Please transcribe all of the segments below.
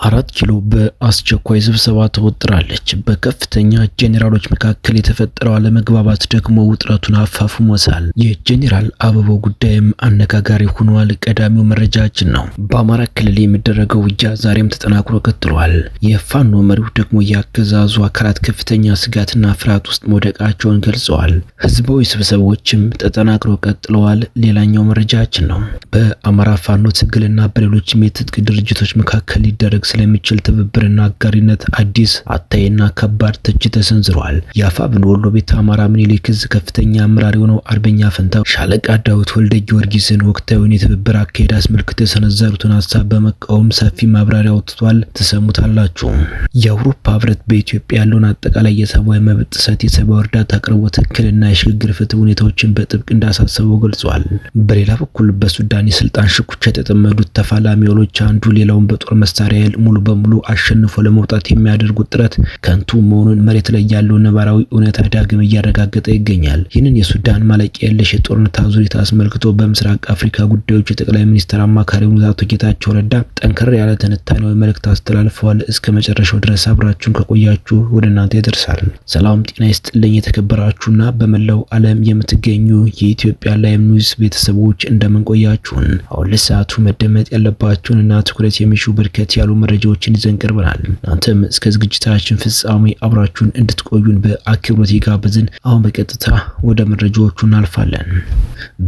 4 ኪሎ በአስቸኳይ ስብሰባ ተወጥራለች። በከፍተኛ ጄኔራሎች መካከል የተፈጠረው አለመግባባት ደግሞ ውጥረቱን አፋፍሞታል። የጄኔራል አበባው ጉዳይም አነጋጋሪ ሆኗል። ቀዳሚው መረጃችን ነው። በአማራ ክልል የሚደረገው ውጊያ ዛሬም ተጠናክሮ ቀጥሏል። የፋኖ መሪው ደግሞ የአገዛዙ አካላት ከፍተኛ ስጋትና ፍርሃት ውስጥ መውደቃቸውን ገልጸዋል። ህዝባዊ ስብሰባዎችም ተጠናክሮ ቀጥለዋል። ሌላኛው መረጃችን ነው። በአማራ ፋኖ ትግልና በሌሎችም የትጥቅ ድርጅቶች መካከል ሊደረግ ስለሚችል ትብብርና አጋሪነት አዲስ አታይና ከባድ ትችት ተሰንዝሯል። የአፋብኃ ወሎ ቤተ አማራ ምኒልክ ዕዝ ከፍተኛ አመራር የሆነው አርበኛ ፈንታው ሻለቃ ዳዊት ወልደ ጊዮርጊስን ወቅታዊውን የትብብር አካሄድ አስመልክቶ የሰነዘሩትን ሀሳብ በመቃወም ሰፊ ማብራሪያ አውጥቷል። ትሰሙታላችሁ። የአውሮፓ ህብረት በኢትዮጵያ ያለውን አጠቃላይ የሰብአዊ መብት ጥሰት፣ የሰብአዊ እርዳታ አቅርቦት እክልና የሽግግር ፍትህ ሁኔታዎችን በጥብቅ እንዳሳሰበው ገልጿል። በሌላ በኩል በሱዳን የስልጣን ሽኩቻ የተጠመዱት ተፋላሚ ኃይሎች አንዱ ሌላውን በጦር መሳሪያ ሙሉ በሙሉ አሸንፎ ለመውጣት የሚያደርጉት ጥረት ከንቱ መሆኑን መሬት ላይ ያለው ነባራዊ እውነታ ዳግም እያረጋገጠ ይገኛል። ይህንን የሱዳን ማለቂያ የለሽ የጦርነት አዙሪት አስመልክቶ በምስራቅ አፍሪካ ጉዳዮች የጠቅላይ ሚኒስትር አማካሪ አቶ ጌታቸው ረዳ ጠንከር ያለ ትንታኔያዊ መልእክት አስተላልፈዋል። እስከ መጨረሻው ድረስ አብራችሁን ከቆያችሁ ወደ እናንተ ይደርሳል። ሰላም ጤና ይስጥልኝ። የተከበራችሁና በመላው ዓለም የምትገኙ የኢትዮጵያ ላይቭ ኒውስ ቤተሰቦች እንደምን ቆያችሁን? አሁን ለሰዓቱ መደመጥ ያለባቸውንና ትኩረት የሚሹ በርከት ያሉ መረጃዎችን ይዘን ቀርበናል። እናንተም እስከ ዝግጅታችን ፍጻሜ አብራችሁን እንድትቆዩን በአክብሮት ጋብዘን አሁን በቀጥታ ወደ መረጃዎቹ እናልፋለን።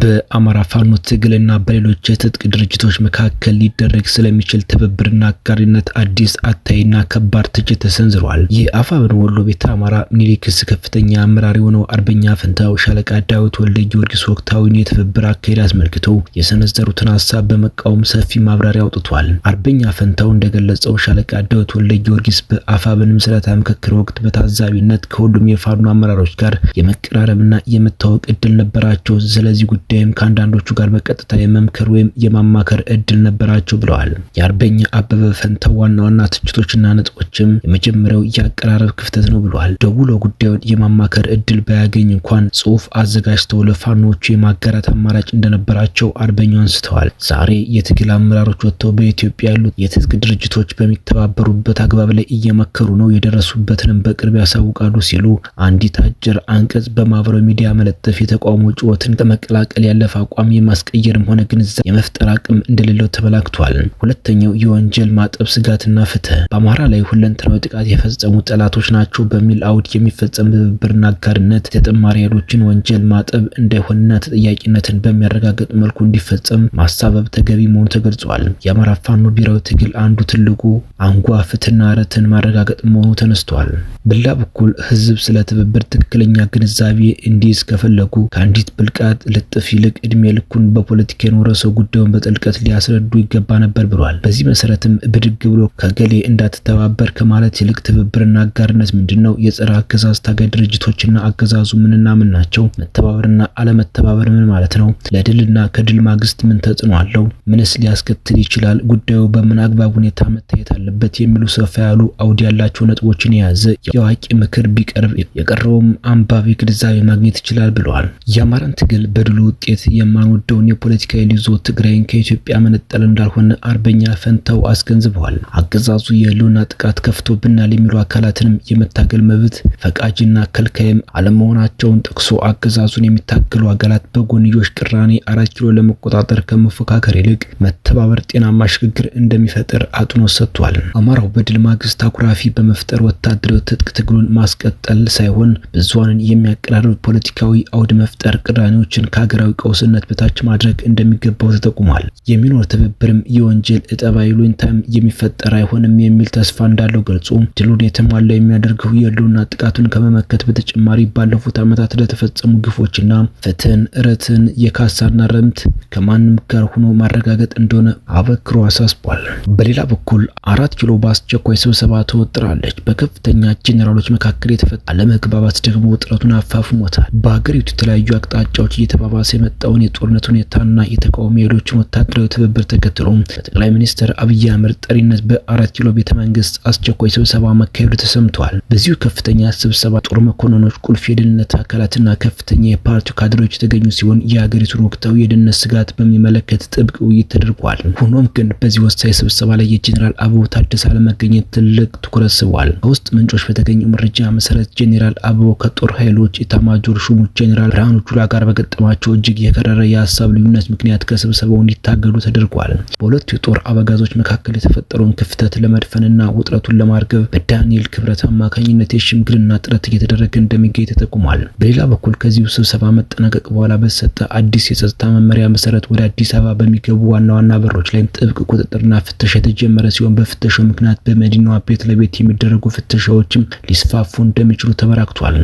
በአማራ ፋኖ ትግልና በሌሎች የትጥቅ ድርጅቶች መካከል ሊደረግ ስለሚችል ትብብርና አጋሪነት አዲስ አታይና ከባድ ትችት ተሰንዝሯል። የአፋብኃ ወሎ ቤተ አማራ ምኒልክ ዕዝ ከፍተኛ አመራር የሆነው አርበኛ ፈንታው ሻለቃ ዳዊት ወልደ ጊዮርጊስ ወቅታዊውን የትብብር አካሄድ አስመልክቶ የሰነዘሩትን ሀሳብ በመቃወም ሰፊ ማብራሪያ አውጥቷል። አርበኛ ፈንታው እንደገለጸው ሻለቃ ዳዊት ወልደ ጊዮርጊስ በአፋብኃ ምስረታ ምክክር ወቅት በታዛቢነት ከሁሉም የፋኖ አመራሮች ጋር የመቀራረብና የመታወቅ እድል ነበራቸው። ስለዚህ ጉዳይም ከአንዳንዶቹ ጋር በቀጥታ የመምከር ወይም የማማከር እድል ነበራቸው ብለዋል። የአርበኛ አበበ ፈንታው ዋና ዋና ትችቶችና ነጥቦችም የመጀመሪያው የአቀራረብ ክፍተት ነው ብለዋል። ደውሎ ጉዳዩን የማማከር እድል ባያገኝ እንኳን ጽሑፍ አዘጋጅተው ለፋኖቹ የማጋራት አማራጭ እንደነበራቸው አርበኛው አንስተዋል። ዛሬ የትግል አመራሮች ወጥተው በኢትዮጵያ ያሉት የትጥቅ ድርጅቶች በሚተባበሩበት አግባብ ላይ እየመከሩ ነው፣ የደረሱበትንም በቅርብ ያሳውቃሉ ሲሉ አንዲት አጭር አንቀጽ በማህበራዊ ሚዲያ መለጠፍ የተቃውሞ ጩኸትን ከመቀላቀል ያለፈ አቋም የማስቀየርም ሆነ ግንዛቤ የመፍጠር አቅም እንደሌለው ተመላክቷል። ሁለተኛው የወንጀል ማጠብ ስጋትና ፍትህ በአማራ ላይ ሁለንተናዊ ጥቃት የፈጸሙ ጠላቶች ናቸው በሚል አውድ የሚፈጸም ትብብርና አጋርነት ተጨማሪ ኃይሎችን ወንጀል ማጠብ እንዳይሆንና ተጠያቂነትን በሚያረጋግጥ መልኩ እንዲፈጸም ማሳበብ ተገቢ መሆኑ ተገልጿል። የአማራ ፋኖ ብሔራዊ ትግል አንዱ ትልቁ አንጓ ፍትህና ርትዕን ማረጋገጥ መሆኑ ተነስቷል። በሌላ በኩል ህዝብ ስለ ትብብር ትክክለኛ ግንዛቤ እንዲይዝ ከፈለጉ ከአንዲት ብልቃጥ ልጥፍ ይልቅ እድሜ ልኩን በፖለቲካ የኖረ ሰው ጉዳዩን በጥልቀት ሊያስረዱ ይገባ ነበር ብሏል። በዚህ መሰረትም ብድግ ብሎ ከገሌ እንዳትተባበር ከማለት ይልቅ ትብብርና አጋርነት ምንድነው? የጸረ አገዛዝ ታጋይ ድርጅቶችና አገዛዙ ምንና ምን ናቸው? መተባበርና አለመተባበር ምን ማለት ነው? ለድልና ከድል ማግስት ምን ተጽዕኖ አለው? ምንስ ሊያስከትል ይችላል? ጉዳዩ በምን አግባብ ሁኔታ መታየት አለበት የሚሉ ሰፋ ያሉ አውድ ያላቸው ነጥቦችን የያዘ የአዋቂ ምክር ቢቀርብ የቀረውም አንባቢ ግንዛቤ ማግኘት ይችላል ብለዋል። የአማራን ትግል በድሉ ውጤት የማንወደውን የፖለቲካ ይዞ ትግራይን ከኢትዮጵያ መነጠል እንዳልሆነ አርበኛ ፈንታው አስገንዝበዋል። አገዛዙ የህልውና ጥቃት ከፍቶብናል የሚሉ አካላትንም የመታገል መብት ፈቃጅና ከልካይም አለመሆናቸውን ጠቅሶ አገዛዙን የሚታገሉ አካላት በጎንዮሽ ቅራኔ 4 ኪሎ ለመቆጣጠር ከመፎካከር ይልቅ መተባበር ጤናማ ሽግግር እንደሚፈጥር አጥኖት ሰጥቷል። አማራው በድል ማግስት አኩራፊ በመፍጠር ወታደራዊ ትጥቅ ትግሉን ማስቀጠል ሳይሆን ብዙሃንን የሚያቀራርብ ፖለቲካዊ አውድ መፍጠር፣ ቅራኔዎችን ከሀገራዊ ቀውስነት በታች ማድረግ እንደሚገባው ተጠቁሟል። የሚኖር ትብብርም የወንጀል እጠባ ይሉኝታም የሚፈጠር አይሆንም የሚል ተስፋ እንዳለው ገልጾ ድሉን የተሟላ የሚያደርገው የህልውና ጥቃቱን ከመመከት በተጨማሪ ባለፉት ዓመታት ለተፈጸሙ ግፎችና ፍትህን፣ ርትዕን፣ የካሳና ረምት ከማንም ጋር ሆኖ ማረጋገጥ እንደሆነ አበክሮ አሳስቧል። በሌላ በኩል 4 ኪሎ በአስቸኳይ ስብሰባ ተወጥራለች። በከፍተኛ ጄኔራሎች መካከል የተፈጠረ አለመግባባት ደግሞ ውጥረቱን አፋፍሞታል። በሀገሪቱ የተለያዩ አቅጣጫዎች እየተባባሰ የመጣውን የጦርነት ሁኔታና የተቃዋሚ ኃይሎችን ወታደራዊ ትብብር ተከትሎ በጠቅላይ ሚኒስትር አብይ አህመድ ጠሪነት በ4 ኪሎ ቤተ መንግስት አስቸኳይ ስብሰባ መካሄዱ ተሰምቷል። በዚሁ ከፍተኛ ስብሰባ ጦር መኮንኖች፣ ቁልፍ የደህንነት አካላትና ከፍተኛ የፓርቲው ካድሬዎች የተገኙ ሲሆን የሀገሪቱን ወቅታዊ የደህንነት ስጋት በሚመለከት ጥብቅ ውይይት ተደርጓል። ሆኖም ግን በዚህ ወሳኝ ስብሰባ ላይ የጄኔራል የጄኔራል አበባው ታደሰ አለመገኘት ትልቅ ትኩረት ስቧል። ከውስጥ ምንጮች በተገኘው መረጃ መሰረት ጄኔራል አበባው ከጦር ኃይሎች ኢታማጆር ሹሙ ጄኔራል ብርሃኑ ጁላ ጋር በገጠማቸው እጅግ የከረረ የሀሳብ ልዩነት ምክንያት ከስብሰባው እንዲታገዱ ተደርጓል። በሁለቱ የጦር አበጋዞች መካከል የተፈጠረውን ክፍተት ለመድፈንና ውጥረቱን ለማርገብ በዳንኤል ክብረት አማካኝነት የሽምግልና ጥረት እየተደረገ እንደሚገኝ ተጠቁሟል። በሌላ በኩል ከዚሁ ስብሰባ መጠናቀቅ በኋላ በተሰጠ አዲስ የጸጥታ መመሪያ መሰረት ወደ አዲስ አበባ በሚገቡ ዋና ዋና በሮች ላይ ጥብቅ ቁጥጥርና ፍተሻ የተጀመረ ሲሆን በፍተሻው ምክንያት በመዲናዋ ቤት ለቤት የሚደረጉ ፍተሻዎችም ሊስፋፉ እንደሚችሉ ተበራክቷል።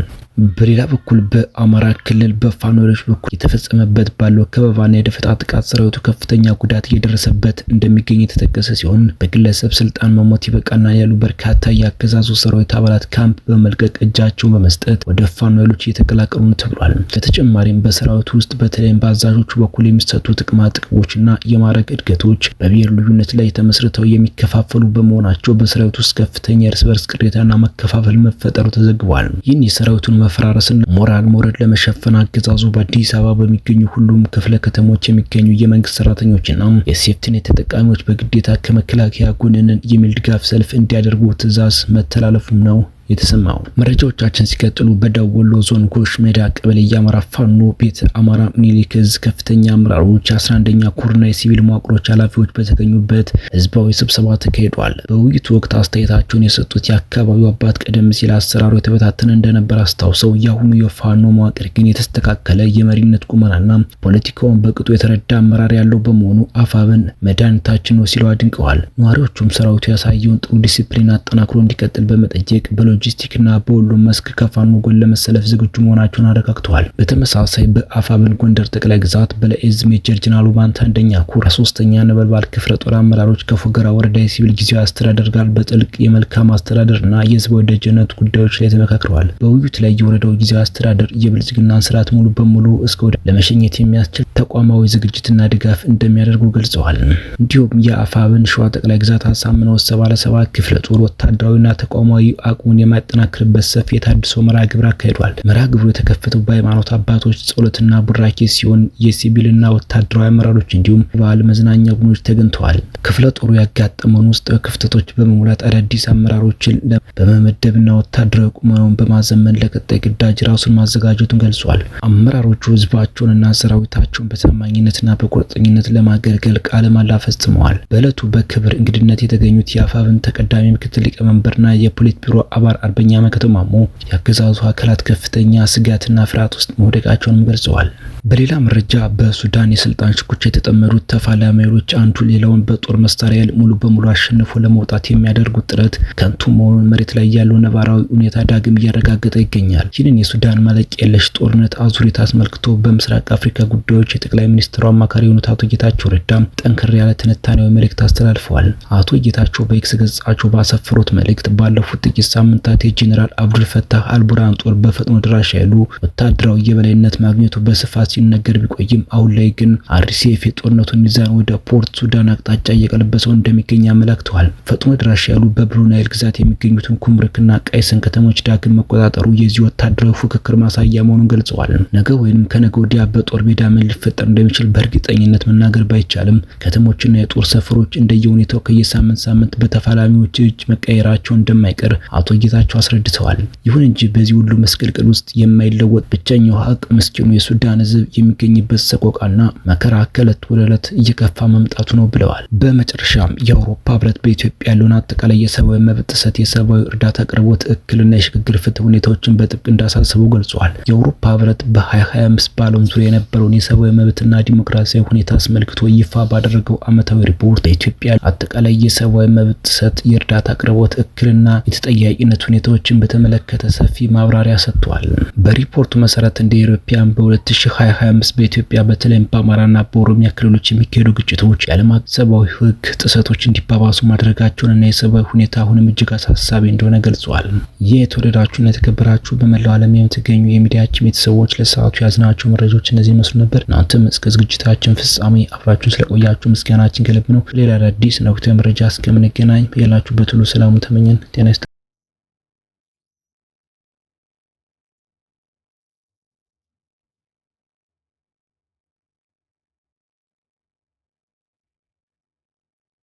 በሌላ በኩል በአማራ ክልል በፋኖዎች በኩል የተፈጸመበት ባለው ከበባና የደፈጣ ጥቃት ሰራዊቱ ከፍተኛ ጉዳት እየደረሰበት እንደሚገኝ የተጠቀሰ ሲሆን በግለሰብ ስልጣን መሞት ይበቃናል ያሉ በርካታ የአገዛዙ ሰራዊት አባላት ካምፕ በመልቀቅ እጃቸውን በመስጠት ወደ ፋኖዎች እየተቀላቀሉ ነው ተብሏል። በተጨማሪም በሰራዊቱ ውስጥ በተለይም በአዛዦቹ በኩል የሚሰጡ ጥቅማ ጥቅሞችና የማዕረግ እድገቶች በብሔር ልዩነት ላይ ተመስርተው የሚከፋፈሉ በመሆናቸው በሰራዊቱ ውስጥ ከፍተኛ የእርስ በርስ ቅሬታና መከፋፈል መፈጠሩ ተዘግቧል። ይህን የሰራዊቱን መፈራረስን ሞራል ሞረድ ለመሸፈን አገዛዙ በአዲስ አበባ በሚገኙ ሁሉም ክፍለ ከተሞች የሚገኙ የመንግስት ሰራተኞችና የሴፍቲኔት ተጠቃሚዎች በግዴታ ከመከላከያ ጎን ነን የሚል ድጋፍ ሰልፍ እንዲያደርጉ ትዕዛዝ መተላለፉም ነው የተሰማው። መረጃዎቻችን ሲቀጥሉ በደቡብ ወሎ ዞን ጎሽ ሜዳ ቀበሌ የአማራ ፋኖ ቤተ አማራ ምኒልክ ዕዝ ከፍተኛ አመራሮች 11ኛ ኮርና የሲቪል መዋቅሮች ኃላፊዎች በተገኙበት ህዝባዊ ስብሰባ ተካሂዷል። በውይይቱ ወቅት አስተያየታቸውን የሰጡት የአካባቢው አባት ቀደም ሲል አሰራሩ የተበታተነ እንደነበር አስታውሰው የአሁኑ የፋኖ መዋቅር ግን የተስተካከለ የመሪነት ቁመናና ፖለቲካውን በቅጡ የተረዳ አመራር ያለው በመሆኑ አፋብን መድኃኒታችን ነው ሲሉ አድንቀዋል። ነዋሪዎቹም ሰራዊቱ ያሳየውን ጥሩ ዲሲፕሊን አጠናክሮ እንዲቀጥል በመጠየቅ ሎጂስቲክና በሁሉም መስክ ከፋኖ ጎን ለመሰለፍ ዝግጁ መሆናቸውን አረጋግጠዋል። በተመሳሳይ በአፋብን ጎንደር ጠቅላይ ግዛት በለኤዝ ሜጀር ጀነራል ባንታ አንደኛ ኮር 3ኛ ነበልባል ክፍለ ጦር አመራሮች ከፎገራ ወረዳ የሲቪል ጊዜያዊ አስተዳደር ጋር በጥልቅ የመልካም አስተዳደርና የህዝባዊ ደህንነት ጉዳዮች ላይ ተመካክረዋል። በውይይቱ ላይ የወረዳው ጊዜያዊ አስተዳደር የብልጽግናን ስርዓት ሙሉ በሙሉ እስከ ወደ ለመሸኘት የሚያስችል ተቋማዊ ዝግጅትና ድጋፍ እንደሚያደርጉ ገልጸዋል። እንዲሁም የአፋብን ሸዋ ጠቅላይ ግዛት አሳምነው 77 ክፍለ ጦር ወታደራዊና ተቋማዊ አቅሙን የማጠናከርበት ሰፊ የታድሶ መርሃ ግብር አካሂዷል። መርሃ ግብሩ የተከፈተው በሃይማኖት አባቶች ጸሎትና ቡራኬ ሲሆን የሲቪልና ወታደራዊ አመራሮች እንዲሁም ባህል መዝናኛ ቡድኖች ተገኝተዋል። ክፍለ ጦሩ ያጋጠመውን ውስጥ ክፍተቶች በመሙላት አዳዲስ አመራሮችን በመመደብና ወታደራዊ ቁመናውን በማዘመን ለቀጣይ ግዳጅ ራሱን ማዘጋጀቱን ገልጿል። አመራሮቹ ህዝባቸውንና ሰራዊታቸውን በታማኝነትና በቁርጠኝነት ለማገልገል ቃለ መሃላ ፈጽመዋል። በዕለቱ በክብር እንግድነት የተገኙት የአፋብን ተቀዳሚ ምክትል ሊቀመንበርና የፖሊት ቢሮ አባል አርበኛ መከተው ማሞ የአገዛዙ አካላት ከፍተኛ ስጋትና ፍርሃት ውስጥ መውደቃቸውንም ገልጸዋል። በሌላ መረጃ በሱዳን የስልጣን ሽኩቻ የተጠመዱት ተፋላሚዎች አንዱ ሌላውን በጦር መሳሪያ ሙሉ በሙሉ አሸንፎ ለመውጣት የሚያደርጉት ጥረት ከንቱ መሆኑን መሬት ላይ ያለው ነባራዊ ሁኔታ ዳግም እያረጋገጠ ይገኛል። ይህንን የሱዳን ማለቂያ የለሽ ጦርነት አዙሪት አስመልክቶ በምስራቅ አፍሪካ ጉዳዮች የጠቅላይ ሚኒስትሩ አማካሪ የሆኑት አቶ ጌታቸው ረዳ ጠንከር ያለ ትንታኔያዊ መልእክት አስተላልፈዋል። አቶ ጌታቸው በኤክስ ገጻቸው ባሰፈሩት መልእክት ባለፉት ጥቂት ሳምንታት የጄኔራል አብዱል ፈታህ አልቡርሃን ጦር በፈጥኖ ድራሽ ኃይሉ ወታደራዊ የበላይነት ማግኘቱ በስፋት ሲነገር ቢቆይም አሁን ላይ ግን አርሲኤፍ የጦርነቱን ሚዛን ወደ ፖርት ሱዳን አቅጣጫ እየቀለበሰው እንደሚገኝ አመላክተዋል። ፈጥኖ ድራሽ ኃይሉ በብሉ ናይል ግዛት የሚገኙትን ኩምርክና ቃይሰን ከተሞች ዳግም መቆጣጠሩ የዚህ ወታደራዊ ፉክክር ማሳያ መሆኑን ገልጸዋል። ነገ ወይንም ከነገ ወዲያ በጦር ሜዳ ምን ሊፈጠር እንደሚችል በእርግጠኝነት መናገር ባይቻልም ከተሞችና የጦር ሰፈሮች እንደየሁኔታው ከየሳምንት በተፋላሚዎች እጅ መቀየራቸው እንደማይቀር አቶ ጌታቸው አስረድተዋል። ይሁን እንጂ በዚህ ሁሉ መስቀልቅል ውስጥ የማይለወጥ ብቸኛው ሀቅ ምስኪኑ የሱዳን ህዝብ የሚገኝበት ሰቆቃና መከራ ከዕለት ወደ ዕለት እየከፋ መምጣቱ ነው ብለዋል። በመጨረሻም የአውሮፓ ህብረት በኢትዮጵያ ያለውን አጠቃላይ የሰብአዊ መብት ጥሰት፣ የሰብአዊ እርዳታ አቅርቦት እክልና የሽግግር ፍትህ ሁኔታዎችን በጥብቅ እንዳሳሰበው ገልጿል። የአውሮፓ ህብረት በ2025 በዓለም ዙሪያ የነበረውን የሰብአዊ መብትና ዲሞክራሲያዊ ሁኔታ አስመልክቶ ይፋ ባደረገው ዓመታዊ ሪፖርት በኢትዮጵያ አጠቃላይ የሰብአዊ መብት ጥሰት፣ የእርዳታ አቅርቦት እክልና የተጠያቂነት ሁኔታዎችን በተመለከተ ሰፊ ማብራሪያ ሰጥቷል። በሪፖርቱ መሰረት እንደ ኢሮፒያን በ2025 በኢትዮጵያ በተለይም በአማራና በኦሮሚያ ክልሎች የሚካሄዱ ግጭቶች የዓለም አቀፍ ሰብአዊ ህግ ጥሰቶች እንዲባባሱ ማድረጋቸውንና የሰብአዊ ሁኔታ አሁንም እጅግ አሳሳቢ እንደሆነ ገልጿል። ይህ የተወደዳችሁና የተከበራችሁ በመላው ዓለም የምትገኙ የሚዲያችን ቤተሰቦች ለሰዓቱ ያዝናቸው መረጃዎች እነዚህ መስሉ ነበር። እናንተም እስከ ዝግጅታችን ፍጻሜ አብራችሁን ስለቆያችሁ ምስጋናችን ከልብ ነው። ሌላ አዳዲስ ወቅታዊ መረጃ እስከምንገናኝ ያላችሁበት ሁሉ ሰላሙ ተመኘን። ጤና ይስጥ